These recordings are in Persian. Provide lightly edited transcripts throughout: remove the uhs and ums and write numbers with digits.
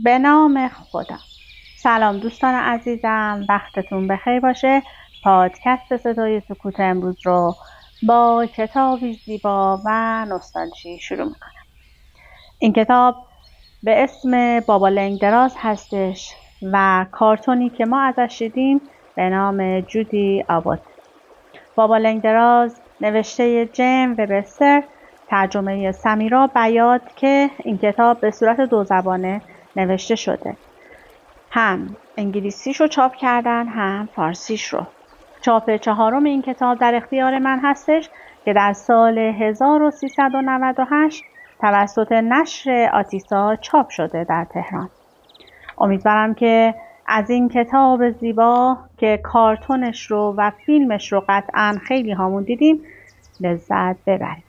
به نام خدا. سلام دوستان عزیزم، وقتتون بخیر باشه. پادکست صدای سکوت امروز رو با کتابی زیبا و نوستالژی شروع میکنم. این کتاب به اسم بابا لنگ دراز هستش و کارتونی که ما ازش دیدیم به نام جودی آبات. بابا لنگ دراز نوشته جیم وبستر، ترجمه سمیرا بیات که این کتاب به صورت 2 زبانه نوشته شده. هم انگلیسیش رو چاپ کردن هم فارسیش رو. چاپ 4 این کتاب در اختیار من هستش که در سال 1398 توسط نشر آتیسا چاپ شده در تهران. امیدوارم که از این کتاب زیبا که کارتونش رو و فیلمش رو قطعاً خیلی هامون دیدیم لذت ببرید.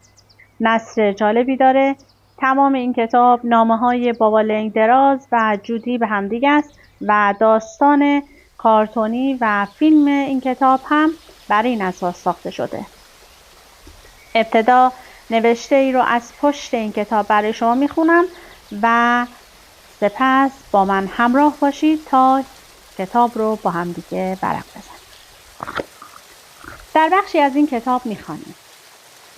نثر جالبی داره. تمام این کتاب نامه‌های بابا لنگ دراز و جودی به هم دیگه است و داستان کارتونی و فیلم این کتاب هم بر این اساس ساخته شده. ابتدا نوشته ای رو از پشت این کتاب برای شما میخونم و سپس با من همراه باشید تا کتاب رو با هم دیگه ورق بزنیم. در بخشی از این کتاب میخوانیم: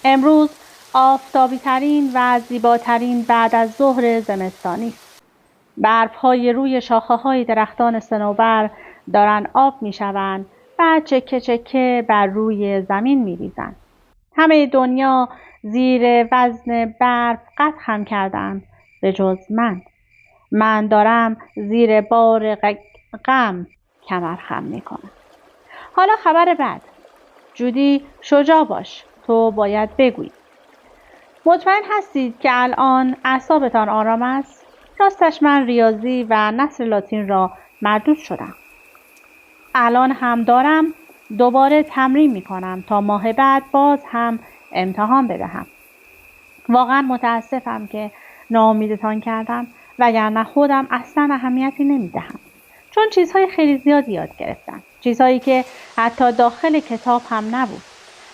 امروز آفتابی ترین و زیباترین بعد از ظهر زمستانی است. برف‌های روی شاخه‌های درختان صنوبر دارن آب میشوند و چکه چکه بر روی زمین میریزند. همه دنیا زیر وزن برف قد خم کردند به جز من دارم زیر بار غم کمر خم میکنم. حالا خبر بد. جودی شجاع باش، تو باید بگویی. مطمئن هستید که الان اعصابتان آرام است؟ راستش من ریاضی و نثر لاتین را مردود شدم. الان هم دارم دوباره تمرین میکنم تا ماه بعد باز هم امتحان بدهم. واقعا متاسفم که ناامیدتان کردم، وگرنه خودم اصلا اهمیتی نمیدهم. چون چیزهای خیلی زیادی یاد گرفتم. چیزهایی که حتی داخل کتاب هم نبود.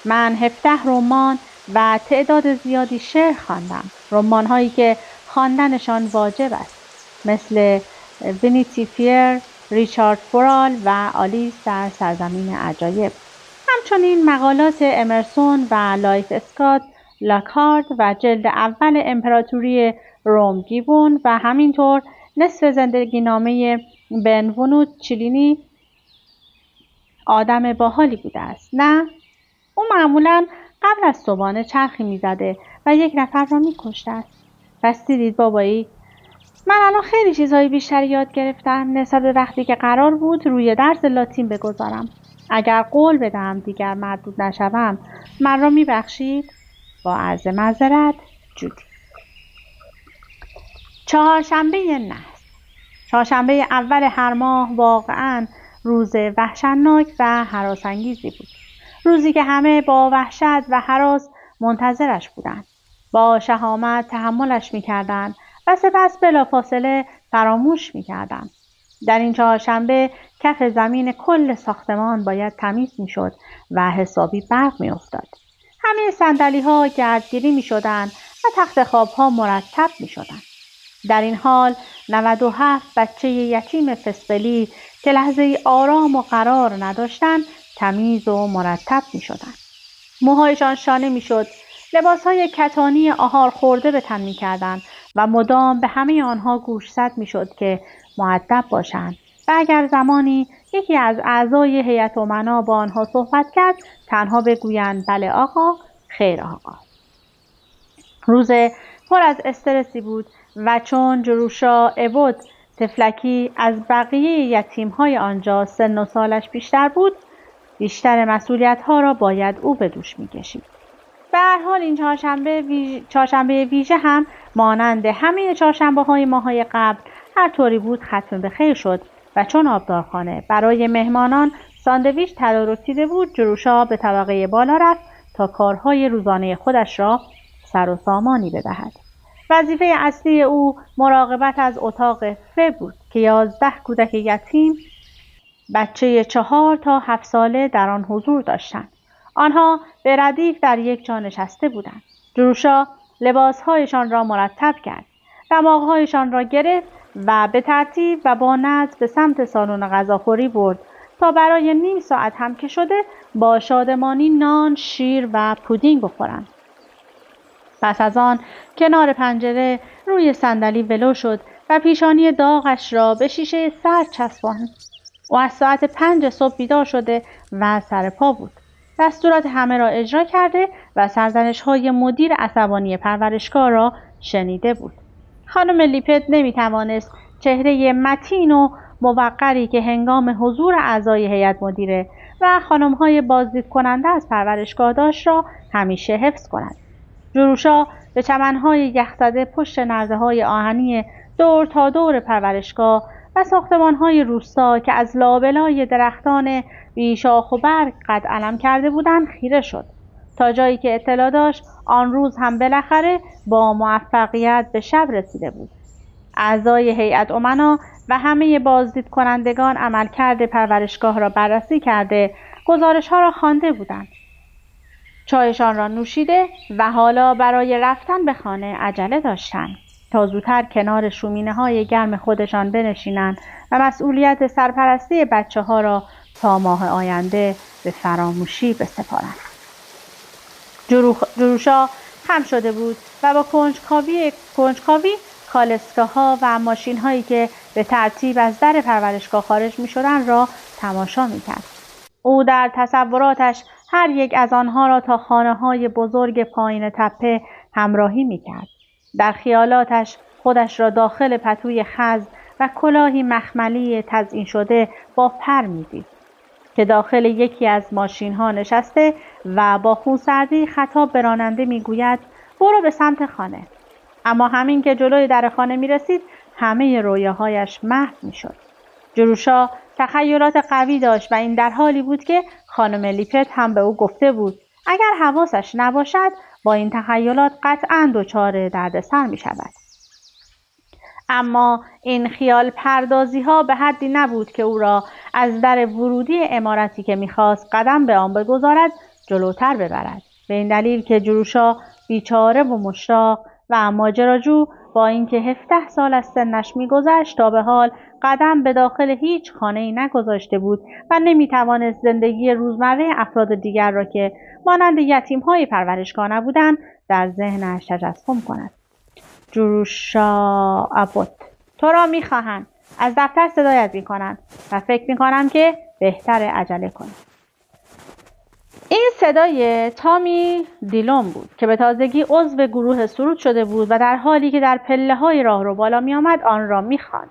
من 17 رمان و تعداد زیادی شعر خواندم. رمان‌هایی که خواندنشان واجب است، مثل وینیتی فیر، ریچارد فورال و آلیس در سرزمین عجایب. همچنین مقالات امرسون و لایف اسکات لاکارد و جلد اول امپراتوری روم گیبون و همینطور نصف زندگی نامه بنونوت چلینی. آدم باحالی بوده است، نه؟ او معمولاً قبل از صبحانه چرخی میزده و یک نفر را میکشته است. پس دیدید بابایی، من الان خیلی چیزهای بیشتری یاد گرفتم نسبت به وقتی که قرار بود روی درس لاتین بگذارم. اگر قول بدم دیگر مردود نشوم، من را میبخشید؟ با عرض معذرت، جودی. چهارشنبه نحس. چهارشنبه اول هر ماه واقعاً روز وحشتناک و هراسانگیزی بود. روزی که همه با وحشت و هراس منتظرش بودند. با شهامت تحملش می‌کردند و سپس بلافاصله فراموش می‌کردند. در این چهارشنبه کف زمین کل ساختمان باید تمیز می‌شد و حسابی برق می‌افتاد. همه صندلی‌ها گردگیری می‌شدند و تخت خواب‌ها مرتب می‌شدند. در این حال 97 بچه یتیم فسقلی که لحظه‌ای آرام و قرار نداشتند تمیز و مرتب می‌شدند. موهایشان شانه می‌شد، لباس‌های کتانی آهار خورده به تن می‌کردند و مدام به همه آنها گوشزد می‌شد که مؤدب باشند و اگر زمانی یکی از اعضای هیئت امنا با آنها صحبت کرد تنها بگویند بله آقا، خیر آقا. روز پر از استرسی بود و چون جروشا ابود تفلکی از بقیه یتیم‌های آنجا سن و سالش بیشتر بود، بیشتر مسئولیت‌ها را باید او به دوش می‌کشید. به هر حال این چهارشنبه ویژه هم مانند همه چهارشنبه‌های ماه‌های قبل هر طوری بود ختم به خیر شد و چون آبدارخانه برای مهمانان ساندویچ تدارک دیده بود، جروشا به طبقه بالا رفت تا کارهای روزانه خودش را سر و سامانی بدهد. وظیفه اصلی او مراقبت از اتاق ف بود که 11 کودک یتیم بچه 4 تا 7 ساله در آن حضور داشتند. آنها به ردیف در یک جا نشسته بودند. جروشا لباسهایشان را مرتب کرد، دماغهایشان را گرفت و به ترتیب و با نظم به سمت سالن غذاخوری برد تا برای نیم ساعت هم که شده با شادمانی نان، شیر و پودینگ بخورند. پس از آن کنار پنجره روی صندلی ولو شد و پیشانی داغش را به شیشه سر چسباند. او از ساعت 5 صبح بیدار شده و سر پا بود. دستورات همه را اجرا کرده و سرزنش‌های مدیر عصبانی پرورشگاه را شنیده بود. خانم لیپت نمی‌توانست چهره متین و موقری که هنگام حضور اعضای هیئت مدیره و خانم‌های بازدید کننده از پرورشگاه داشت را همیشه حفظ کند. جروشا به چمن‌های یخزده پشت نرده‌های آهنی دور تا دور پرورشگاه و ساختمان‌های روستا که از لابلای درختان بیشاخ و برگ قد علم کرده بودند خیره شد تا جایی که اطلاع داشت آن روز هم بالاخره با موفقیت به شب رسیده بود. اعضای هیئت امنا و همه بازدید کنندگان عملکرد پرورشگاه را بررسی کرده گزارش‌ها را خوانده بودند. چایشان را نوشیده و حالا برای رفتن به خانه عجله داشتند تا زودتر کنار شومینه‌های گرم خودشان بنشینند و مسئولیت سرپرستی بچه‌ها را تا ماه آینده به فراموشی بسپارند. جروشا خم شده بود و با کنجکاوی کالسکه‌ها و ماشین‌هایی که به ترتیب از در پرورشگاه خارج می‌شدند را تماشا می‌کرد. او در تصوراتش هر یک از آنها را تا خانه‌های بزرگ پایین تپه همراهی می‌کرد. در خیالاتش خودش را داخل پتوی خز و کلاهی مخملی تزیین شده با پر می‌دید که داخل یکی از ماشین‌ها نشسته و با خونسردی خطاب به راننده می‌گوید برو به سمت خانه. اما همین که جلوی در خانه می‌رسید همه رویاهایش محو می‌شد. جروشا تخیلات قوی داشت و این در حالی بود که خانم لیپت هم به او گفته بود اگر حواسش نباشد با این تخیلات قطعاً دچار دردسر می‌شود. اما این خیال پردازی ها به حدی نبود که او را از در ورودی عمارتی که می‌خواست قدم به آن بگذارد جلوتر ببرد. به این دلیل که جروشا بیچاره و مشتاق و ماجراجو با اینکه 17 سال از سنش می‌گذشت تا به حال قدم به داخل هیچ خانه‌ای نگذاشته بود و نمی‌توانست زندگی روزمره افراد دیگر را که مانند یتیم‌های پرورشگاه نبودند در ذهنش تجسم کند. جروشا ابوت تو را می‌خواهند، از دفتر صدایت می‌کنند و فکر می‌کنم که بهتر عجله کنی. این صدای تامی دیلون بود که به تازگی عضو گروه سرود شده بود و در حالی که در پله‌های راهرو بالا می‌آمد آن را می‌خواند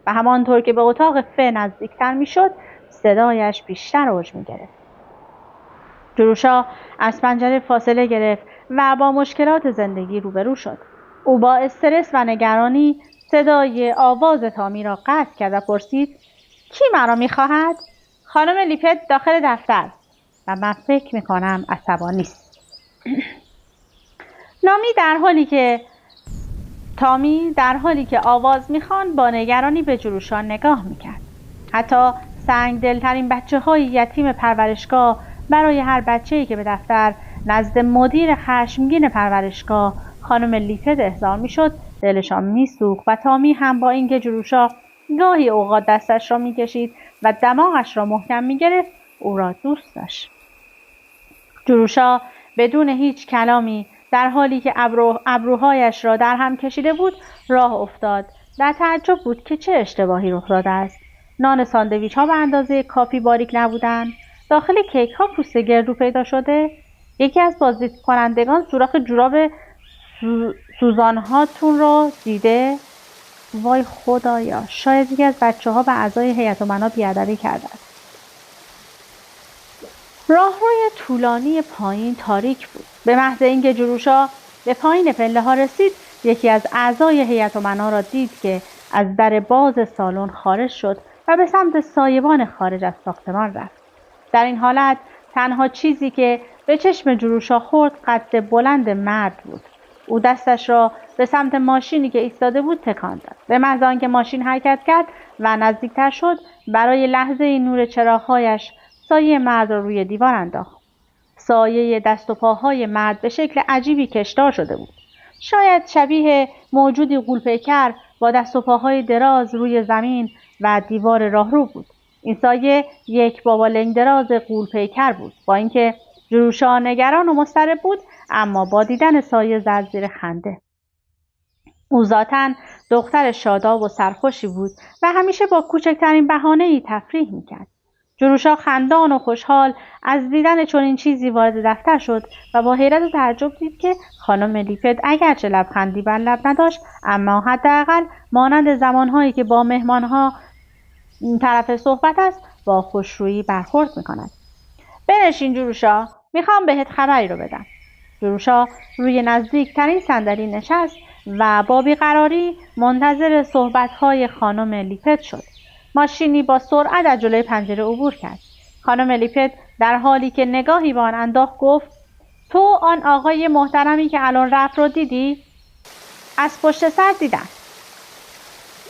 و همانطور که به اتاق ف نزدیکتر می‌شد صدایش بیشتر اوج می‌گرفت. جروشا از پنجره فاصله گرفت و با مشکلات زندگی روبرو شد. او با استرس و نگرانی صدای آواز تامی را قطع کرد و پرسید کی مرا می‌خواهد؟ خانم لیپت داخل دفتر و من فکر می‌کنم عصبانی است. تامی در حالی که آواز می‌خواند با نگرانی به جروشا نگاه می‌کرد. حتی سنگدل‌ترین بچه‌های یتیم پرورشگاه برای هر بچه‌ای که به دفتر نزد مدیر خشمگین پرورشگاه خانم لیپت احضار می‌شد دلشان می‌سوخت و تامی هم با اینکه جروشا گاهی اوقات دستش را می‌کشید و دماغش را محکم می‌گرفت او را دوست داشت. جروشا بدون هیچ کلامی در حالی که ابروهایش را در هم کشیده بود راه افتاد. در تعجب بود که چه اشتباهی رخ داده است. نان ساندویچ‌ها به اندازه کافی باریک نبودند. داخل کیک‌ها پوست گردو پیدا شده. یکی از بازدید کنندگان سوراخ جوراب سوزان‌هاتون رو دیده؟ وای خدایا، شاید یکی از بچه‌ها به اعضای هیئت امنا بی‌ادبی کرده است. راهروی طولانی پایین تاریک بود. به محض اینکه جروشا به پایین پله‌ها رسید، یکی از اعضای هیئت امنا را دید که از در باز سالن خارج شد و به سمت سایبان خارج از ساختمان رفت. در این حالت تنها چیزی که به چشم جروشا خورد قد بلند مرد بود. او دستش را به سمت ماشینی که ایستاده بود تکان داد. به محض آنکه ماشین حرکت کرد و نزدیکتر شد، برای لحظه نور چراغ‌هایش سایه مرد را روی دیوار انداخت. سایه دست و پاهای مرد به شکل عجیبی کشدار شده بود. شاید شبیه موجودی غول‌پیکر با دست و پاهای دراز روی زمین و دیوار راهرو بود. این سایه یک بابا لنگدراز غول‌پیکر بود. با اینکه جروشا نگران و مضطرب بود، اما با دیدن سایه زد زیر خنده. او ذاتاً دختر شاداب و سرخوشی بود و همیشه با کوچکترین بهانه‌ای تفریح میکرد. جروشا خندان و خوشحال از دیدن چنین چیزی وارد دفتر شد و با حیرت و تعجب دید که خانم لیپت اگرچه لبخندی بر لب نداشت، اما حداقل مانند زمانهایی که با مهمانها طرف صحبت است با خوشرویی برخورد میکند. بنشین جروشا، میخوام بهت خبری رو بدم. جروشا روی نزدیکترین صندلی نشست و با بیقراری منتظر صحبت‌های خانم لیپت شد. ماشینی با سرعت از جلوی پنجره عبور کرد. خانم لیپت در حالی که نگاهی به آن انداخت گفت: تو آن آقای محترمی که الان رفت رو دیدی؟ از پشت سر دیدم.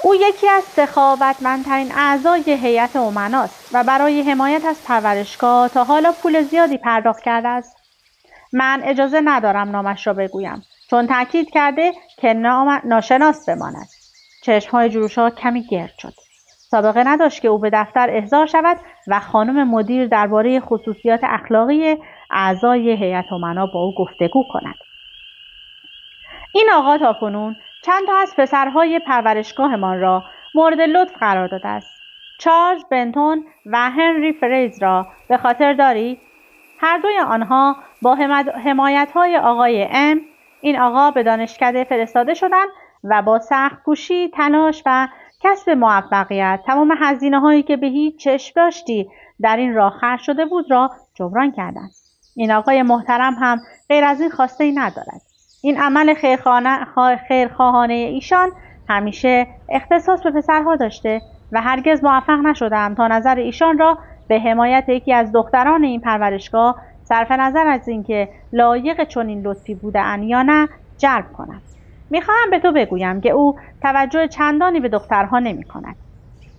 او یکی از سخاوتمندترین اعضای هیئت امناست و برای حمایت از پرورشگاه تا حالا پول زیادی پرداخت کرده است. من اجازه ندارم نامش را بگویم، چون تاکید کرده که ناشناس بماند. چشمهای جروشا کمی گرد شد. سابقه نداشت که او به دفتر احضار شود و خانم مدیر درباره خصوصیات اخلاقی اعضای هیئت امنا با او گفتگو کند. این آقا تاکنون چند تا از پسرهای پرورشگاهمان را مورد لطف قرار داده است. چارلز بنتون و هنری فریز را به خاطر داری؟ هر دوی آنها با حمایت‌های آقای ام، این آقا به دانشکده فرستاده شدند و با سخت کوشی، تلاش و کسب موفقیت تمام هزینه‌هایی که به هیچ چشم داشتی در این راه خرج شده بود را جبران کردند. این آقای محترم هم غیر از این خواسته ای ندارد. این عمل خیرخواهانه ایشان همیشه اختصاص به پسرها داشته و هرگز موفق نشدم تا نظر ایشان را به حمایت یکی از دختران این پرورشگاه صرف نظر از اینکه لایق چنین لطفی بوده‌اند یا نه جلب کنم. میخواهم به تو بگویم که او توجه چندانی به دخترها نمی کند.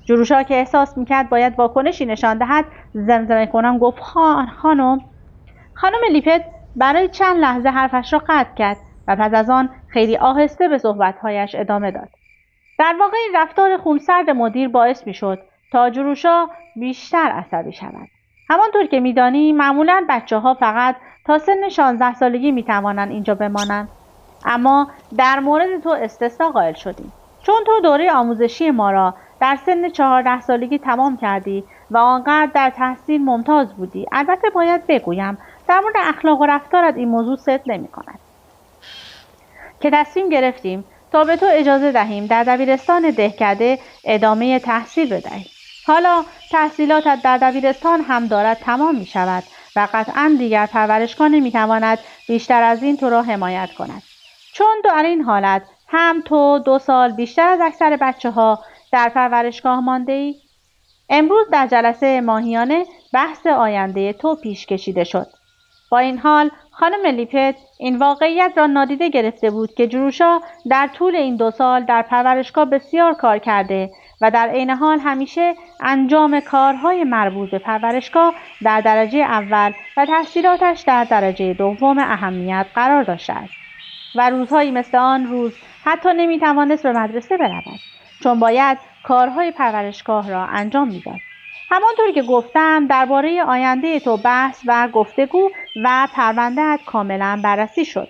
جروشا که احساس میکرد باید واکنشی نشان دهد زمزمه کنان گفت: خانم لیپت برای چند لحظه حرفش را قطع کرد و پس از آن خیلی آهسته به صحبتهایش ادامه داد. در واقع این رفتار خونسرد مدیر باعث میشد تا جروشا بیشتر عصبی شود. همانطور که میدانی معمولاً بچه‌ها فقط تا سن 16 سالگی میتوانند اینجا بمانند. اما در مورد تو استثنا قائل شدیم، چون تو دوره آموزشی ما را در سن 14 سالگی تمام کردی و آنقدر در تحصیل ممتاز بودی. البته باید بگویم در مورد اخلاق و رفتارت این موضوع صدق نمی‌کند که تصمیم گرفتیم تا به تو اجازه دهیم در دبیرستان دهکده ادامه تحصیل بدهی. حالا تحصیلاتت در دبیرستان هم دارد تمام می شود و قطعاً دیگر پرورشگاه نمی تواند بیشتر از این تو را حمایت کند، چون در این حالت هم تو 2 سال بیشتر از اکثر بچه‌ها در پرورشگاه مانده ای. امروز در جلسه ماهیانه بحث آینده تو پیش کشیده شد. با این حال خانم لیپت این واقعیت را نادیده گرفته بود که جروشا در طول این 2 سال در پرورشگاه بسیار کار کرده و در عین حال همیشه انجام کارهای مربوط به پرورشگاه در درجه اول و تحصیلاتش در درجه دوم اهمیت قرار داشته است و روزهایی مثل آن روز حتی نمیتوانست به مدرسه برود، چون باید کارهای پرورشگاه را انجام میداد. همانطور که گفتم درباره آینده تو بحث و گفتگو و پرونده‌ات کاملا بررسی شد.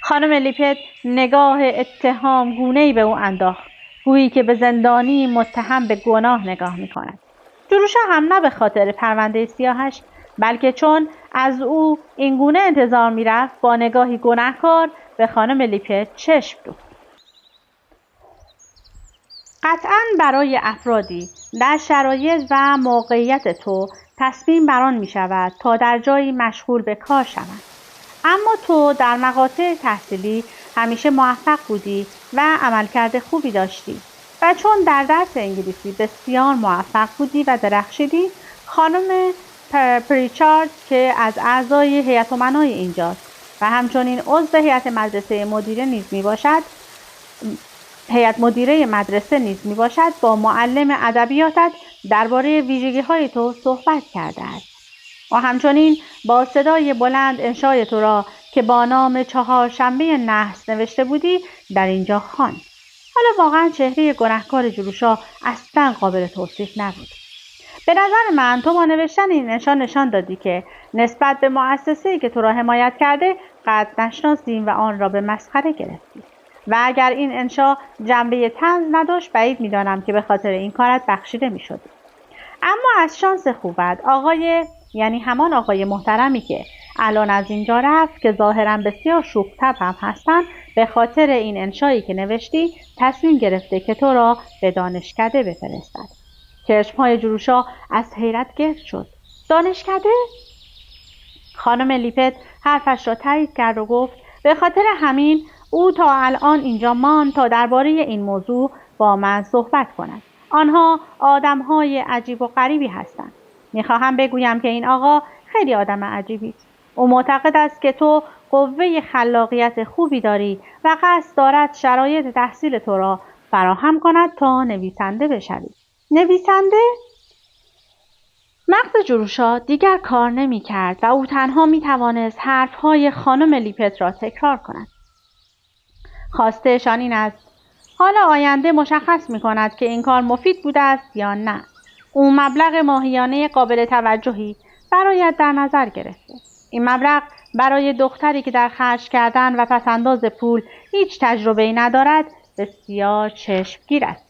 خانم لیپت نگاه اتهام گونه‌ای به او انداخت، گویی که به زندانی متهم به گناه نگاه می‌کند. جروشا هم نه به خاطر پرونده سیاهش، بلکه چون از او این گونه انتظار می‌رفت، با نگاهی گناهکار به خانم لیپت چشم دوخت. قطعاً برای افرادی در شرایط و موقعیت تو تصمیم بر آن می شود تا در جایی مشغول به کار شوند. اما تو در مقاطع تحصیلی همیشه موفق بودی و عملکرد خوبی داشتی و چون در درس انگلیسی بسیار موفق بودی و درخشیدی، خانم پریچارد که از اعضای هیئت امنای اینجاست و همچنین عضو هیئت مدیره مدرسه نیز می باشد، با معلم ادبیاتت درباره ویژگی‌های تو صحبت کرده است و همچنین با صدای بلند انشای تو را که با نام چهارشنبه نحس نوشته بودی در اینجا خواند. حالا واقعا چهره گنهکار جروشا اصلا قابل توصیف نبود. به نظر من تو با نوشتن این انشا نشان دادی که نسبت به مؤسسه‌ای که تو را حمایت کرده قدر نشناسی و آن را به مسخره گرفتی. و اگر این انشا جنبه طنز نداشت بعید می‌دانم که به خاطر این کارت بخشیده می‌شدی. اما از شانس خوبت یعنی همان آقای محترمی که الان از اینجا رفت که ظاهراً بسیار شوخ طبع هم هستند، به خاطر این انشایی که نوشتی تصمیم گرفته که تو را به دانشکده بفرستد. چشم‌های جروشا از حیرت گرد شد. دانشکده؟ خانم لیپت حرفش را تایید کرد و گفت به خاطر همین او تا الان اینجا ماند تا درباره این موضوع با من صحبت کند. آنها آدم‌های عجیب و غریبی هستند. می‌خواهم بگویم که این آقا خیلی آدم عجیبی است. او معتقد است که تو قوه خلاقیت خوبی داری و قصد دارد شرایط تحصیل تو را فراهم کند تا نویسنده بشوی. نویسنده؟ مغز جروشا دیگر کار نمی کرد و او تنها می توانست حرفهای خانم لیپت را تکرار کند. خواستهشان این است. حالا آینده مشخص می کند که این کار مفید بوده است یا نه. او مبلغ ماهیانه قابل توجهی برایت در نظر گرفته. این مبلغ برای دختری که در خرج کردن و پسنداز پول هیچ تجربه‌ای ندارد بسیار چشمگیر است.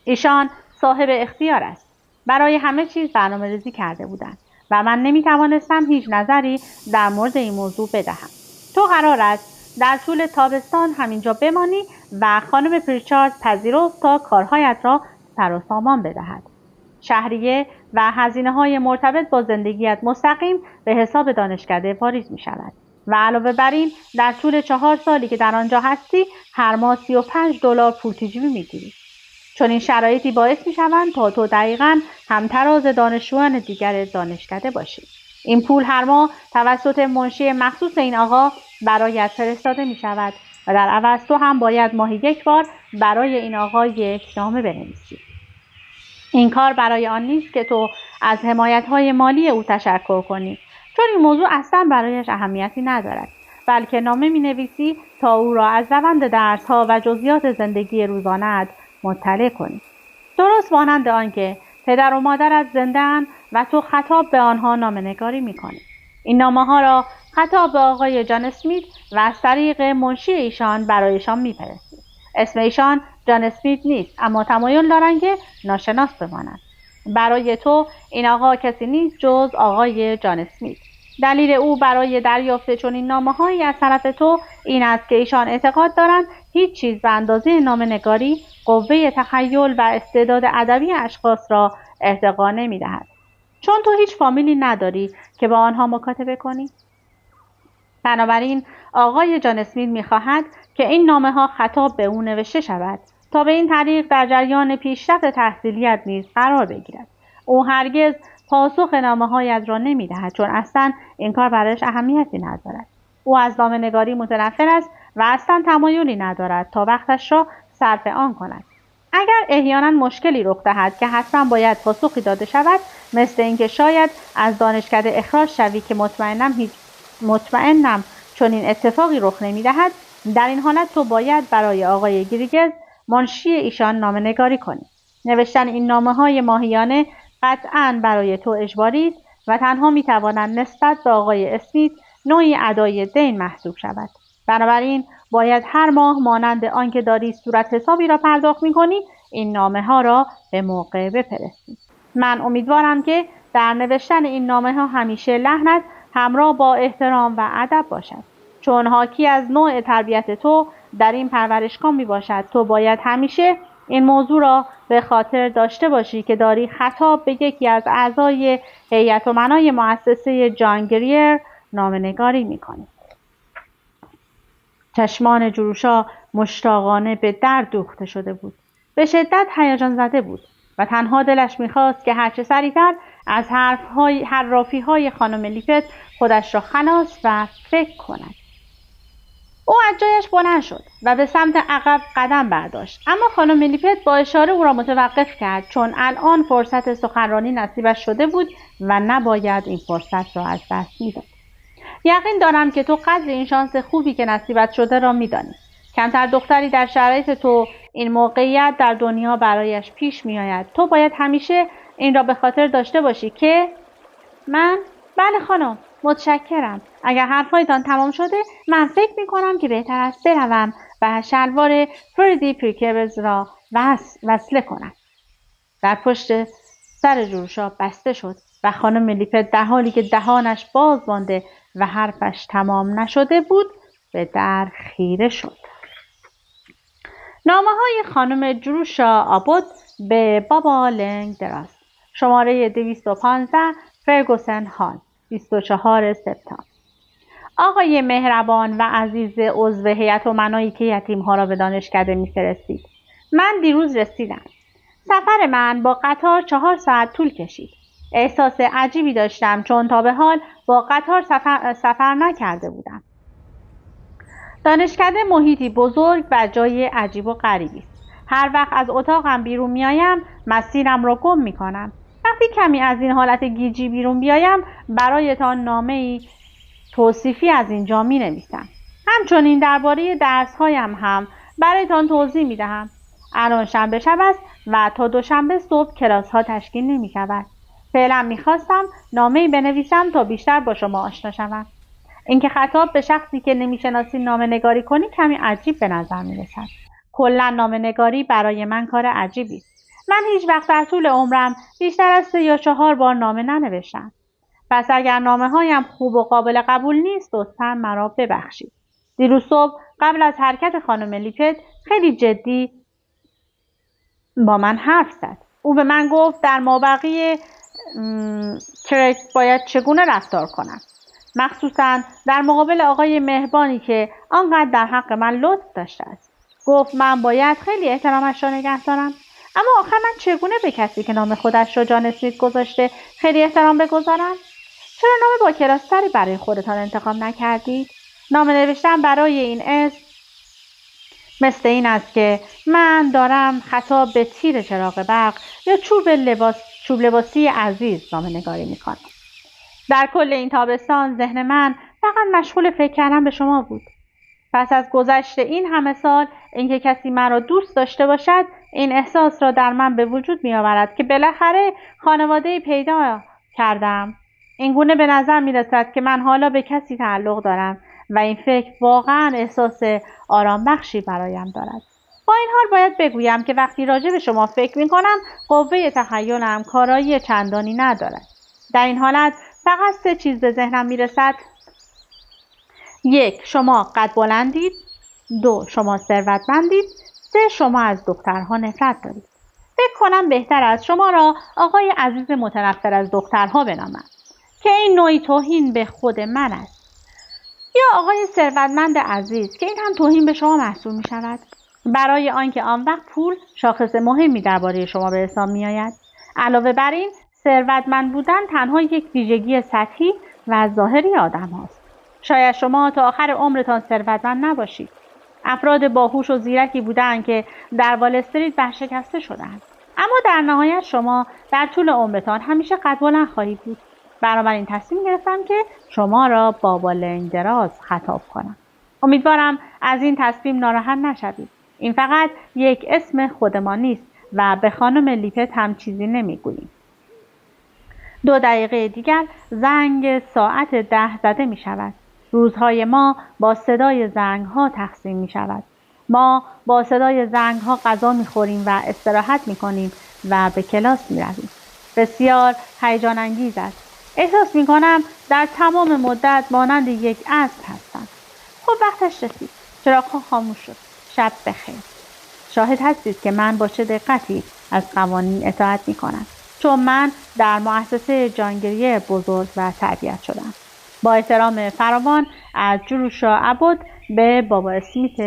ایشان صاحب اختیار است. برای همه چیز برنامه‌ریزی کرده بودند و من نمی‌توانستم هیچ نظری در مورد این موضوع بدهم. تو قرار است در طول تابستان همینجا بمانی و خانم پریچارد پذیرفت تا کارهایت را سر و سامان بدهد. شهریه و هزینه‌های مرتبط با زندگیت مستقیم به حساب دانشکده واریز می‌شود و علاوه بر این در طول 4 سالی که در آنجا هستی هر ماه $35 پول تجاری می‌گیری. چون این شرایطی باعث می‌شوند تا تو دقیقاً همتراز دانشجویان دیگر دانشکده باشی. این پول هر ماه توسط منشی مخصوص این آقا برایت فرستاده می‌شود و در عوض تو هم باید ماهی 1 بار برای این آقا یک نامه بنویسی. این کار برای آن نیست که تو از حمایت‌های مالی او تشکر کنی، چون این موضوع اصلا برایش اهمیتی ندارد، بلکه نامه می‌نویسی تا او را از روند درس‌ها و جزئیات زندگی روزانه‌ات مطلع کنی. درست مانند آنکه پدر و مادرت زنده‌اند و تو خطاب به آنها نامه‌نگاری می‌کنی. این نامه‌ها را خطاب به آقای جان اسمیت و از طریق منشی ایشان برایشان می‌فرستی. اسم ایشان جان اسمیت نیست، اما تمایل دارند که ناشناس بمانند. برای تو این آقا کسی نیست جز آقای جان اسمیت. دلیل او برای دریافت چنین نامه‌هایی از طرف تو این است که ایشان اعتقاد دارند هیچ چیز به اندازه نامه‌نگاری قوه تخیل و استعداد ادبی اشخاص را ارتقا نمی‌دهد. چون تو هیچ فامیلی نداری که با آنها مکاتبه کنی. بنابراین آقای جان اسمیت می‌خواهد که این نامه‌ها خطاب به او نوشته شود تا به این طریق در جریان پیشرفت تحصیلیت نیز قرار بگیرد. او هرگز پاسخ نامه‌هایت را نمی‌دهد چون اصلا این کار برایش اهمیتی ندارد. او از نامه‌نگاری متنفر است و اصلا تمایلی ندارد تا وقتش را صرف آن کند. اگر احیانا مشکلی رخ دهد که حتما باید پاسخی داده شود، مثل اینکه شاید از دانشکده اخراج شوی که مطمئنم چون این اتفاقی رخ نمی‌دهد، در این حالت تو باید برای آقای گریگز منشی ایشان نامه‌نگاری کنی. نوشتن این نامه‌های ماهیانه قطعاً برای تو اجباری است و تنها می‌تواند نسبت به آقای اسمیت نوعی ادای دین محسوب شود. بنابراین باید هر ماه مانند آنکه داری صورت حسابی را پرداخت می‌کنی این نامه‌ها را به موقع بفرستی. من امیدوارم که در نوشتن این نامه‌ها همیشه لحنت همراه با احترام و ادب باشد، چون حاکی از نوع تربیت تو در این پرورشگاه میباشد. تو باید همیشه این موضوع را به خاطر داشته باشی که داری خطاب به یکی از اعضای هیئت امنای مؤسسه جان گریر نامه‌نگاری میکنی. چشمان جروشا مشتاقانه به درد دوخته شده بود. به شدت هیجان زده بود و تنها دلش میخواست که هرچه سریعتر از حرافی‌های خانم لیپت خودش را خلاص و فکر کند. او از جایش بلند شد و به سمت عقب قدم برداشت، اما خانم لیپت با اشاره او را متوقف کرد چون الان فرصت سخنرانی نصیبش شده بود و نباید این فرصت را از دست میداد. یقین دارم که تو قدر این شانس خوبی که نصیبت شده را می‌دانی. کمتر دختری در شرایط تو این موقعیت در دنیا برایش پیش می‌آید. تو باید همیشه این را به خاطر داشته باشی که من بله خانم، متشکرم. اگر حرفایتان تمام شده من فکر می‌کنم که بهتر است بروم و شلوار فردی پریکبز را وصله کنم. در پشت سر جروشا بسته شد و خانم لیپت در حالی که دهانش باز مانده و حرفش تمام نشده بود به در خیره شد. نامه‌های خانم جروشا آبود به بابا لنگدراز. شماره 215 فرگوسن هال 24 سپتامبر. آقای مهربان و عزیز عضو هیئت امنایی که یتیم‌ها را به دانشکده می‌فرستید. من دیروز رسیدم. سفر من با قطار 4 ساعت طول کشید. احساس عجیبی داشتم چون تا به حال با قطار سفر نکرده بودم. دانشکده محیطی بزرگ و جای عجیب و غریبی است. هر وقت از اتاقم بیرون میایم مسیرم را گم میکنم. وقتی کمی از این حالت گیجی بیرون بیایم برایتان نامه‌ای توصیفی از اینجا می نویسم. همچنین درباره درس‌هایم هم برایتان توضیح می دهم. الان شنبه شب است و تا دوشنبه صبح کلاس‌ها تشکیل نمی شود. فعلا می خواستم نامه‌ای بنویسم تا بیشتر با شما آشنا شوم. اینکه خطاب به شخصی که نمی‌شناسی نامه‌نگاری کنی کمی عجیب به نظر می‌رسد. کلاً نامه‌نگاری برای من کار عجیبی است. من هیچ وقت در طول عمرم بیشتر از 3 یا 4 بار نامه ننوشتم. پس اگر نامه‌هایم خوب و قابل قبول نیست لطفاً مرا ببخشید. دیروز صبح قبل از حرکت خانم لیپت خیلی جدی با من حرف زد. او به من گفت در مابقی کرک باید چگونه رفتار کنم. مخصوصاً در مقابل آقای مهربانی که آنقدر در حق من لطف داشته است. گفت من باید خیلی احترامش را نگه دارم. اما آخر من چگونه به کسی که نام خودش را جان اسمیت گذاشته خیلی احترام بگذارم؟ چرا نام با کلاستری برای خودتان انتخاب نکردید؟ نام نوشتن برای این اسم مثل این است که من دارم خطاب به تیر چراغ برق یا چوب لباسی عزیز نامه‌نگاری می‌کنم. در کل این تابستان ذهن من فقط مشغول فکر کردن به شما بود. پس از گذشت این همه سال اینکه کسی مرا دوست داشته باشد این احساس را در من به وجود می آورد که بالاخره خانواده‌ای پیدا کردم. این گونه به نظر می رسد که من حالا به کسی تعلق دارم و این فکر واقعا احساس آرام بخشی برایم دارد. با این حال باید بگویم که وقتی راجع به شما فکر می کنم قوه تخیلم کارایی چندانی ندارد. در این حالت فقط 3 چیز به ذهنم می رسد. 1. شما قد بلندید. 2. شما ثروتمندید. 3. شما از دخترها نفرت دارید. فکر کنم بهتر است شما را آقای عزیز متنفر از دخترها بنامم که این نوعی توهین به خود من است، یا آقای ثروتمند عزیز که این هم توهین به شما محسوب می شود، برای آنکه آن وقت پول شاخص مهمی درباره شما به حساب می آید. علاوه بر این ثروتمند بودن تنها یک ویژگی سطحی و ظاهری آدم هاست. شاید شما تا آخر عمرتان ثروتمند نباشید. افراد باهوش و زیرکی بودند که در وال استریت ورشکسته شدند. اما در نهایت شما در طول عمرتان همیشه قد بلند خواهید بود. بنابراین تصمیم گرفتم که شما را بابا لنگدراز خطاب کنم. امیدوارم از این تصمیم ناراحت نشوید. این فقط یک اسم خودمان نیست و به خانم لیپت هم چیزی نمیگوییم. 2 دقیقه دیگر زنگ ساعت 10 زده می شود. روزهای ما با صدای زنگ ها تقسیم می شود. ما با صدای زنگ ها غذا می خوریم و استراحت می کنیم و به کلاس می رویم. بسیار هیجان انگیز است. احساس می کنم در تمام مدت مانند یک اسب هستم. خب وقتش رسید. چراغ‌ها خاموش شد. شب بخیر. شاهد هستید که من با چه دقتی از قوانین اطاعت می کنم. چون من در مؤسسه جان گریر بزرگ و تربیت شدم. با احترام فراوان از جروشا ابد به بابا اسمیت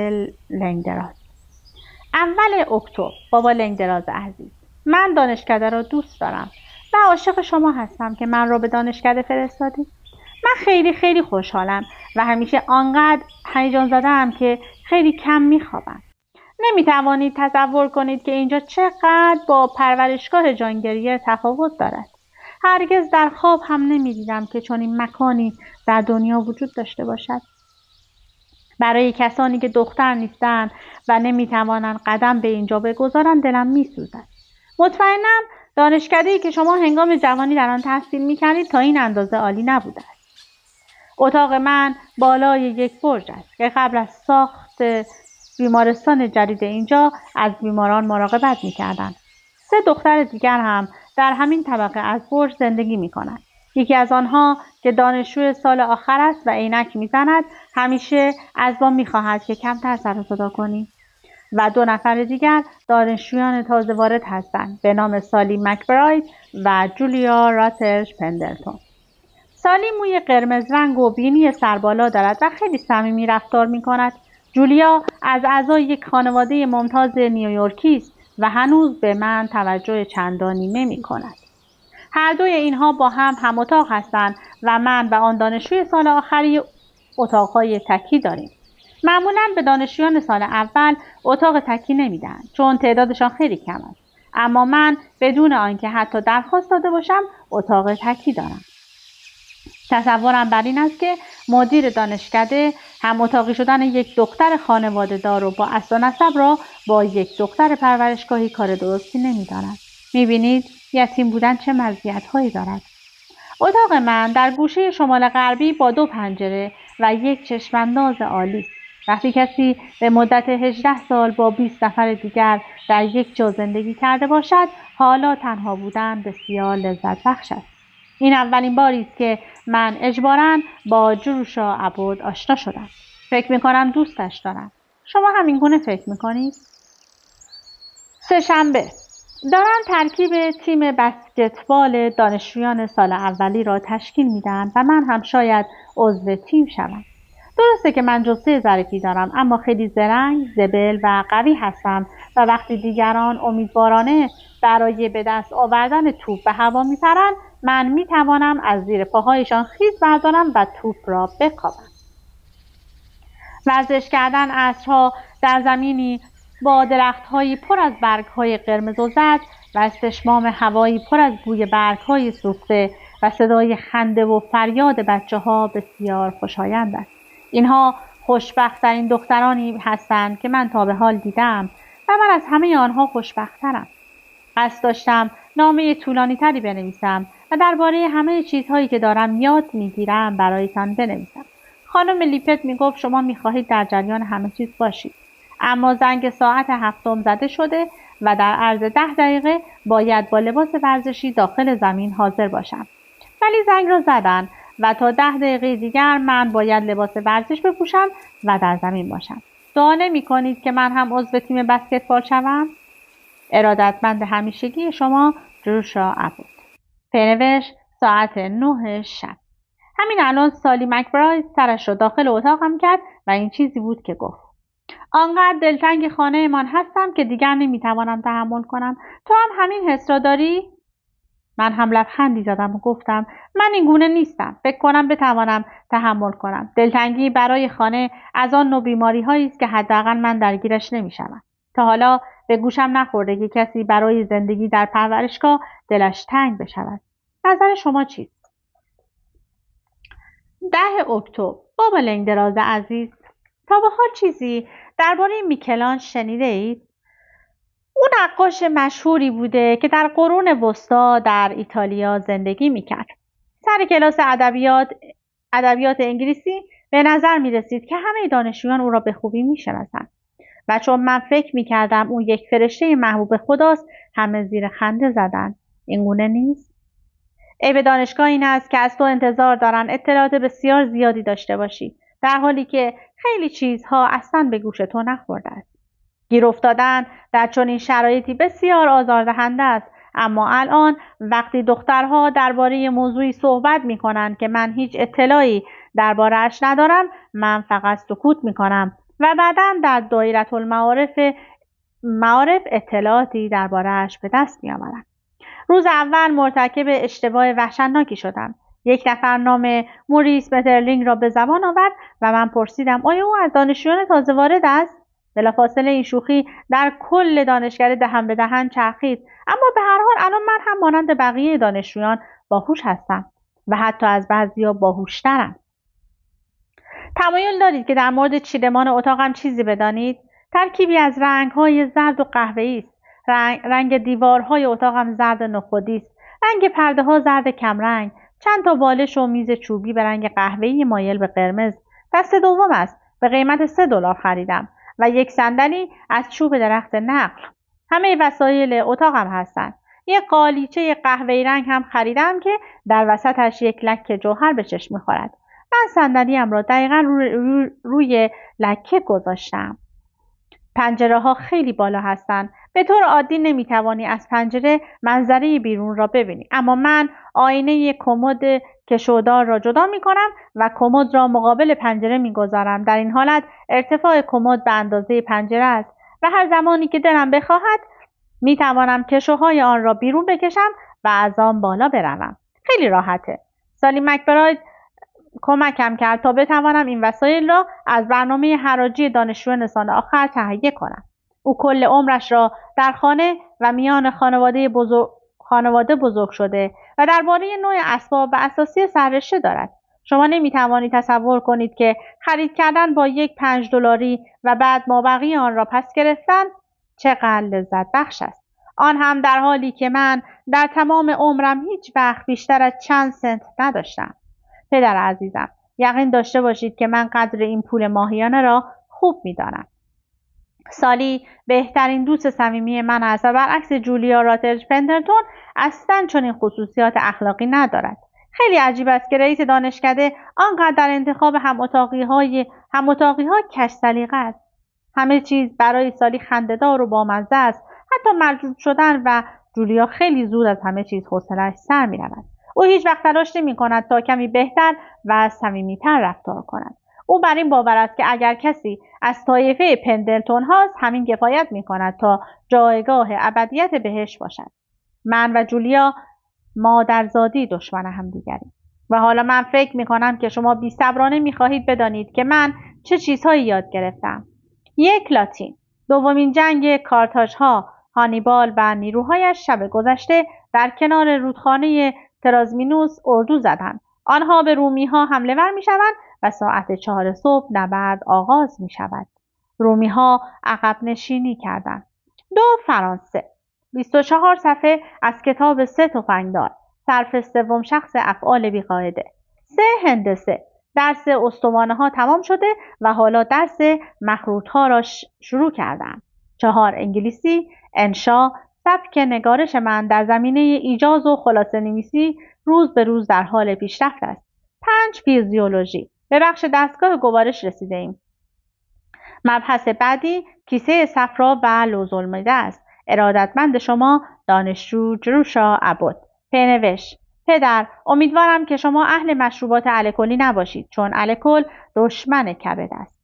لنگدراز. اول اکتبر. بابا لنگدراز عزیز، من دانشکده را دوست دارم و عاشق شما هستم که من را به دانشکده فرستادید. من خیلی خیلی خوشحالم و همیشه آنقدر هیجان زده‌ام که خیلی کم میخوابم. نمیتوانید تصور کنید که اینجا چقدر با پرورشگاه جان گریر تفاوت دارد. هرگز در خواب هم نمی‌دیدم که چنین مکانی در دنیا وجود داشته باشد. برای کسانی که دختر نیستند و نمی‌توانند قدم به اینجا بگذارند دلم می‌سوزد. مطمئنم دانشکده‌ای که شما هنگام جوانی در آن تحصیل می‌کردید تا این اندازه عالی نبوده است. اتاق من بالای یک برج است که قبل از ساخت بیمارستان جدید اینجا از بیماران مراقبت می‌کردند. 3 دختر دیگر هم در همین طبقه از برج زندگی می‌کنند. یکی از آنها که دانشجوی سال آخر است و عینک می‌زند همیشه از ما می‌خواهد که کمتر سر و صدا کنیم. و 2 نفر دیگر دانشجویان تازه وارد هستند به نام سالی مکبراید و جولیا راترش پندلتون. سالی موی قرمز رنگ و بینی سربالا دارد و خیلی صمیمی رفتار می‌کند. جولیا از اعضای یک خانواده ممتاز نیویورکی است و هنوز به من توجه چندانی نمی‌کند. هر دوی اینها با هم اتاق هستند و من و آن دانشجوی سال آخری اتاق‌های تکی داریم. معمولاً به دانشجویان سال اول اتاق تکی نمیدن چون تعدادشان خیلی کم است. اما من بدون آنکه حتی درخواست داده باشم اتاق تکی دارم. تصورم بر این است که مدیر دانشکده هم اتاقی شدن یک دختر خانواده دار و با اصل و نسب را با یک دختر پرورشگاهی کار درستی نمی‌داند. می‌بینید یتیم بودن چه مزیت‌هایی دارد. اتاق من در گوشه شمال غربی با 2 پنجره و یک چشم‌انداز عالی است. وقتی کسی به مدت 18 سال با 20 نفر دیگر در یک جا زندگی کرده باشد، حالا تنها بودن بسیار لذت بخش است. این اولین باری است که من اجباراً با جروشا عبود آشنا شدم. فکر می‌کنم دوستش دارم. شما هم این گونه فکر می‌کنید؟ سه‌شنبه دارن ترکیب تیم بسکتبال دانشجویان سال اولی را تشکیل میدن و من هم شاید عضو تیم شوم. درسته که من جثه ظریفی دارم اما خیلی زرنگ، زبل و قوی هستم و وقتی دیگران امیدوارانه برای به دست آوردن توپ به هوا میپرند من میتوانم از زیر پاهایشان خیز بردارم و توپ را بکاوم. ورزش کردن عصرها در زمینی با درخت‌هایی پر از برگ‌های قرمز و زرد و استشمام هوایی پر از بوی برگ‌های سوخته و صدای خنده و فریاد بچه‌ها بسیار خوشایند است. اینها خوشبخت‌ترین دخترانی هستند که من تا به حال دیدم و من از همه آنها خوشبخت‌ترم. قصد داشتم نامه طولانی‌تری بنویسم و درباره همه چیزهایی که دارم یاد می‌گیرم برایتان بنویسم. خانم لیپت میگفت شما می‌خواهید در جریان همه چیز باشید. اما زنگ ساعت 7 زده شده و در عرض 10 دقیقه باید با لباس ورزشی داخل زمین حاضر باشم. ولی زنگ را زدن و تا 10 دقیقه دیگر من باید لباس ورزش بپوشم و در زمین باشم. دعا نمی‌کنید که من هم عضو تیم بسکتبال شوم؟ ارادتمند همیشگی شما جوشا عبود. پنوشت ساعت 9 شب. همین الان سالی مکبراید سرش را داخل اتاقم کرد و این چیزی بود که گفت: آنقدر دلتنگ خانه من هستم که دیگر نمیتوانم تحمل کنم. تو هم همین حس را داری؟ من هم لبخندی زدم و گفتم من این گونه نیستم. فکر کنم بتوانم تحمل کنم. دلتنگی برای خانه از آن نوع بیماری هایی است که حداقل من درگیرش نمیشوم. تا حالا به گوشم نخورده که کسی برای زندگی در پرورشگاه دلش تنگ بشود. نظر شما چیست؟ 10 اکتبر. بابا لنگدراز عزیز، تا به حال چیزی درباره میکلانژ شنیده اید؟ او نقاش مشهوری بوده که در قرون وسطا در ایتالیا زندگی میکرد. سر کلاس ادبیات انگلیسی به نظر میرسید که همه دانشجویان او را به خوبی میشناسند و چون من فکر میکردم او یک فرشته محبوب خداست همه زیر خنده زدند. این گونه نیست؟ عیب دانشگاه این است که از تو انتظار دارن اطلاعات بسیار زیادی داشته باشی در حالی که خیلی چیزها اصلا به گوش تو نخورده است. گیر افتادن در چنین شرایطی بسیار آزاردهنده است، اما الان وقتی دخترها درباره موضوعی صحبت می‌کنند که من هیچ اطلاعی درباره‌اش ندارم، من فقط سکوت می‌کنم و بعداً در دایره المعارف اطلاعاتی درباره‌اش به دست می‌آورم. روز اول مرتکب اشتباه وحشتناکی شدم. یک نفر نام موریس مترلینگ را به زبان آورد و من پرسیدم آیا او از دانشجویان تازه وارد است؟ بلافاصله این شوخی در کل دانشکده دهن به دهن چرخید، اما به هر حال الان من هم مانند بقیه دانشجویان باهوش هستم و حتی از بعضیا باهوشترم. تمایل دارید که در مورد چیدمان اتاقم چیزی بدانید؟ ترکیبی از رنگ‌های زرد و قهوه‌ای است. رنگ دیوارهای اتاقم زرد نخودی است. رنگ پرده‌ها زرد کمرنگ. چند تا بالش و میز چوبی به رنگ قهوه‌ای مایل به قرمز. دست دوم است. به قیمت $3 خریدم و یک صندلی از چوب درخت نقل. همه وسایل اتاقم هستند. یک قالیچه قهوه‌ای رنگ هم خریدم که در وسطش یک لکه جوهر به چشم می‌خورد. من صندلی‌ام را دقیقاً روی لکه گذاشتم. پنجره‌ها خیلی بالا هستند. به طور عادی نمی‌توانی از پنجره منظره بیرون را ببینی، اما من آینه کمد کشودار را جدا می‌کنم و کمد را مقابل پنجره می‌گذارم. در این حالت ارتفاع کمد به اندازه پنجره است و هر زمانی که دلم بخواهد می‌توانم کشوهای آن را بیرون بکشم و از آن بالا بروم. خیلی راحته. سالی مکبراید کمکم کرد تا بتوانم این وسایل را از برنامه حراجی دانشجو سال آخر تهیه کنم. او کل عمرش را در خانه و میان خانواده بزرگ شده و درباره نوع اسباب و اساسی سررشته دارد. شما نمیتوانید تصور کنید که خرید کردن با یک $5 و بعد مابقی آن را پس گرفتن چقدر لذت بخش است. آن هم در حالی که من در تمام عمرم هیچ وقت بیشتر از چند سنت نداشتم. پدر عزیزم، یقین داشته باشید که من قدر این پول ماهیانه را خوب می‌دانم. سالی بهترین دوست صمیمی من است و برعکس جولیا راترج پندرتون اصلاً چنین خصوصیات اخلاقی ندارد. خیلی عجیب است که رئیس دانشکده آنقدر در انتخاب هم اتاقی‌ها کج سلیقه است. همه چیز برای سالی خنده‌دار و بامزه است، حتی مجذوب شدن و جولیا خیلی زود از همه چیز حوصله‌اش سر می‌رود. او هیچ وقت تلاش نمی‌کند تا کمی بهتر و صمیمیتر رفتار کند. او بر این باور است که اگر کسی از طایفه پندلتون هاست همین کفایت می‌کند تا جایگاه ابدیت بهشت باشد. من و جولیا مادرزادی دشمن همدیگریم و حالا من فکر می‌کنم که شما بی‌صبرانه می‌خواهید بدانید که من چه چیزهایی یاد گرفتم. 1. لاتین. دومین جنگ کارتاژها، هانیبال و نیروهایش شب گذشته در کنار رودخانه ترازمینوس اردو زدند. آنها به رومی‌ها حمله ور می‌شوند و ساعت 4 صبح نبرد آغاز می‌شود. رومی‌ها عقب نشینی کردند. 2. فرانسه. 24 صفحه از کتاب 3 تفنگدار. صرف سوم شخص افعال بی‌قاعده. 3. هندسه. درس استوانه‌ها تمام شده و حالا درس مخروط‌ها را شروع کردم. 4. انگلیسی. انشا. سبک نگارش من در زمینه ایجاز و خلاصه نویسی روز به روز در حال پیشرفت است. 5. فیزیولوژی. به بخش دستگاه گوارش رسیده ایم. مبحث بعدی کیسه صفرا و لوزالمعده است. ارادتمند شما دانشجو جروشا ابوت. پنوشت. پدر، امیدوارم که شما اهل مشروبات الکلی نباشید چون الکل دشمن کبد است.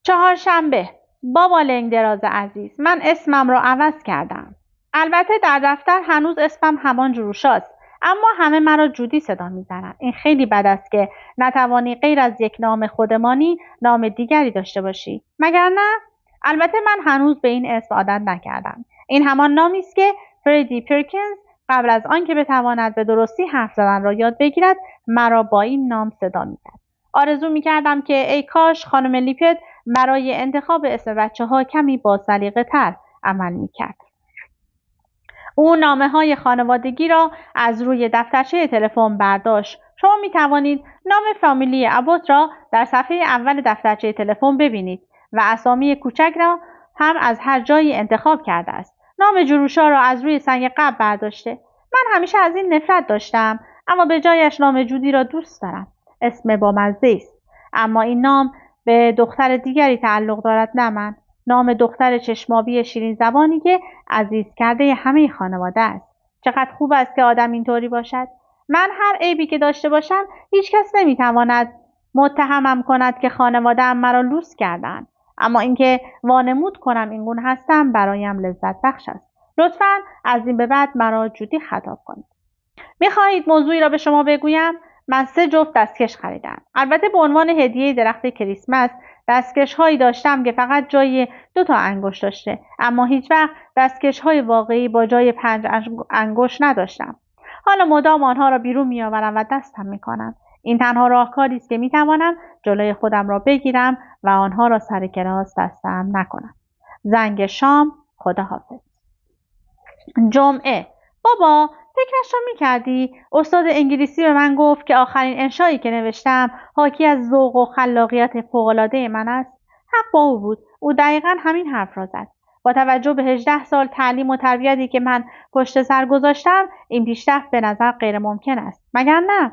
4شنبه. بابا لنگدراز عزیز، من اسمم را عوض کردم. البته در دفتر هنوز اسمم همان جروشاست، اما همه مرا جودی صدا می‌زنند. این خیلی بد است که نتوانی غیر از یک نام خودمانی نام دیگری داشته باشی. مگر نه؟ البته من هنوز به این اسم عادت نکردم. این همان نامی است که فردی پرکینز قبل از آنکه بتواند به درستی حرف زدن را یاد بگیرد مرا با این نام صدا می‌کرد. آرزو می‌کردم که ای کاش خانم لیپت برای انتخاب اسم بچه‌ها کمی با سلیقه‌تر عمل می‌کرد. او نامه‌های خانوادگی را از روی دفترچه تلفن برداشت. شما می‌توانید نام فامیلی ابوت را در صفحه اول دفترچه تلفن ببینید و اسامی کوچک را هم از هر جایی انتخاب کرده است. نام جروشا را از روی سنگ قبر برداشته. من همیشه از این نفرت داشتم، اما به جایش نام جودی را دوست دارم. اسم بامزه است. اما این نام به دختر دیگری تعلق دارد، نه من. نام دختر چشمابی شیرین زبانی که عزیز کرده همه خانواده است. چقدر خوب است که آدم اینطوری باشد. من هر عیبی که داشته باشم هیچ کس نمیتواند متهمم کند که خانواده‌ام مرا لوس کردند. اما اینکه وانمود کنم این گونه هستم برایم لذت بخش است. لطفاً از این به بعد مرا جودی خطاب کنید. می‌خواهید موضوعی را به شما بگویم؟ من 3 جفت دستکش خریدم. البته به عنوان هدیه درخت کریسمس دستکش‌هایی داشتم که فقط جای 2 انگشت داشته، اما هیچ وقت دستکش‌های واقعی با جای 5 انگشت نداشتم. حالا مدام آنها را بیرون میآورم و دستم میکنم. این تنها راهکاری است که میتوانم جلوی خودم را بگیرم و آنها را سر کلاس دستم نکنم. زنگ شام. خداحافظ. جمعه. بابا، فکرش را میکردی؟ استاد انگلیسی به من گفت که آخرین انشایی که نوشتم حاکی از ذوق و خلاقیت فوق‌العاده من است. حق با او بود. او دقیقا همین حرف را زد. با توجه به 18 سال تعلیم و تربیتی که من پشت سر گذاشتم، این پیشرفت به نظر غیر ممکن است. مگر نه؟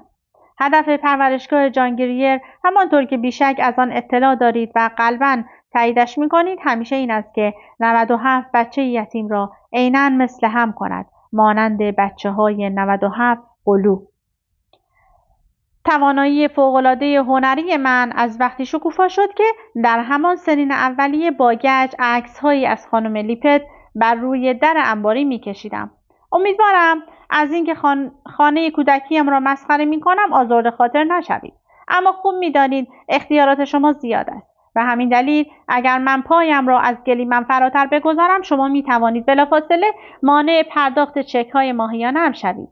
هدف پرورشگاه جان گریر، همانطور که بیشک از آن اطلاع دارید و قلباً تاییدش می‌کنید، همیشه این است که 97 بچه یتیم را عیناً مثل هم کند، مانند بچه‌های 97 قلو. توانایی فوق‌العاده هنری من از وقتی شکوفا شد که در همان سنین اولیه با گچ عکس‌هایی از خانم لیپت بر روی در انباری می‌کشیدم. امیدوارم از اینکه خانه کودکیم را مسخره می‌کنم آزرده خاطر نشوید، اما خوب می‌دانید اختیارات شما زیاد است. و همین دلیل اگر من پایم را از گلیمم فراتر بگذارم، شما می‌توانید بلافاصله مانع پرداخت چک‌های ماهیانه هم شوید.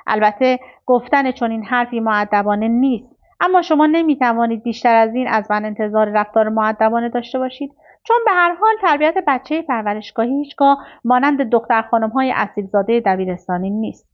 البته گفتن چنین حرفی مؤدبانه نیست، اما شما نمی‌توانید بیشتر از این از من انتظار رفتار مؤدبانه داشته باشید، چون به هر حال تربیت بچه پرورشگاهی هیچگاه مانند دختر خانم‌های اصیل‌زاده دبیرستانی نیست.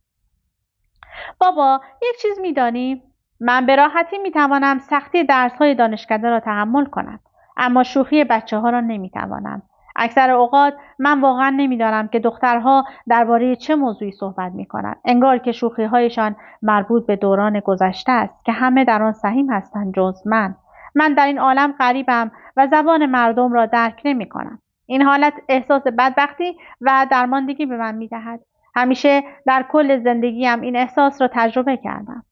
بابا، یک چیز می‌دانی؟ من به راحتی می‌توانم سختی درس‌های دانشکده را تحمل کنم، اما شوخی بچه‌ها را نمی‌توانم. اکثر اوقات من واقعا نمی‌دانم که دخترها درباره چه موضوعی صحبت می‌کنند. انگار که شوخی‌هایشان مربوط به دوران گذشته است که همه در آن سهیم هستند جز من. من در این عالم غریبم و زبان مردم را درک نمی‌کنم. این حالت احساس بدبختی و درماندگی به من می‌دهد. همیشه در کل زندگیم این احساس را تجربه کردم.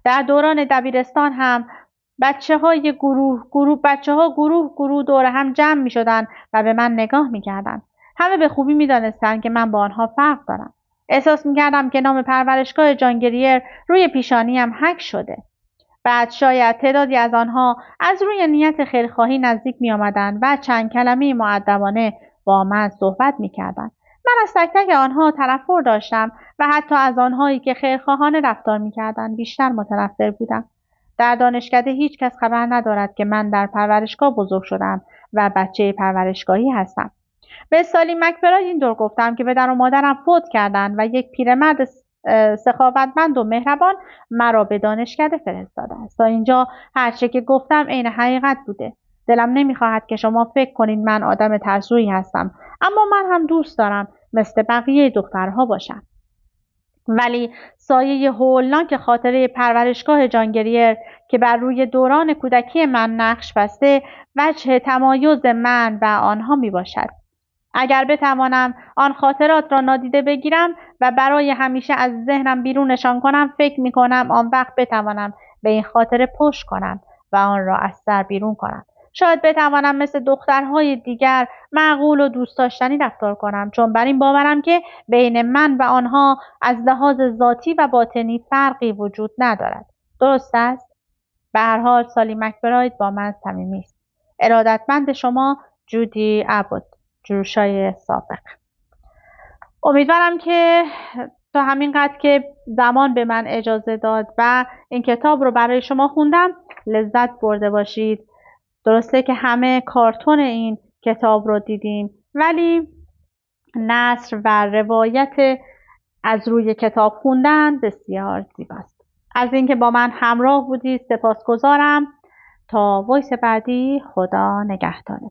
در دوران دبیرستان هم بچه‌ها گروه دور هم جمع می‌شدند و به من نگاه می‌کردند. همه به خوبی می‌دانستند که من با آنها فرق دارم. احساس می‌کردم که نام پرورشگاه جان گریر روی پیشانیم حک شده. بعد شاید تعدادی از آنها از روی نیت خیرخواهی نزدیک می‌آمدند و چند کلمه مؤدبانه با من صحبت می‌کردند. من از تک تک آنها تنفر داشتم و حتی از آنهایی که خیرخواهانه رفتار می‌کردند بیشتر متنفر بودم. در دانشکده هیچ کس خبر ندارد که من در پرورشگاه بزرگ شدم و بچه پرورشگاهی هستم. به سالی مکبراید این دور گفتم که پدر و مادرم فوت کردند و یک پیرمرد سخاوتمند و مهربان مرا به دانشکده فرستاده است. تا اینجا هر چه که گفتم عین حقیقت بوده. دلم نمیخواهد که شما فکر کنید من آدم ترسویی هستم، اما من هم دوست دارم مثل بقیه دخترها باشم. ولی سایه هولناک خاطره پرورشگاه جان گریر که بر روی دوران کودکی من نقش بسته وجه تمایز من و آنها می باشد. اگر بتوانم آن خاطرات را نادیده بگیرم و برای همیشه از ذهنم بیرونشان کنم، فکر می کنم آن وقت بتوانم به این خاطره پشت کنم و آن را از سر بیرون کنم. شاید بتوانم مثل دخترهای دیگر معقول و دوست داشتنی رفتار کنم، چون بر این باورم که بین من و آنها از لحاظ ذاتی و باطنی فرقی وجود ندارد. درست است؟ به هر حال سالی مکبراید با من صمیمی است. ارادتمند شما، جودی ابوت. جوشای سابق. امیدوارم که تا همین قدر که زمان به من اجازه داد و این کتاب رو برای شما خوندم لذت برده باشید. درسته که همه کارتون این کتاب رو دیدیم، ولی نثر و روایت از روی کتاب خوندن بسیار زیباست. از اینکه با من همراه بودید سپاسگزارم. تا وایس بعدی، خدا نگهدارتون.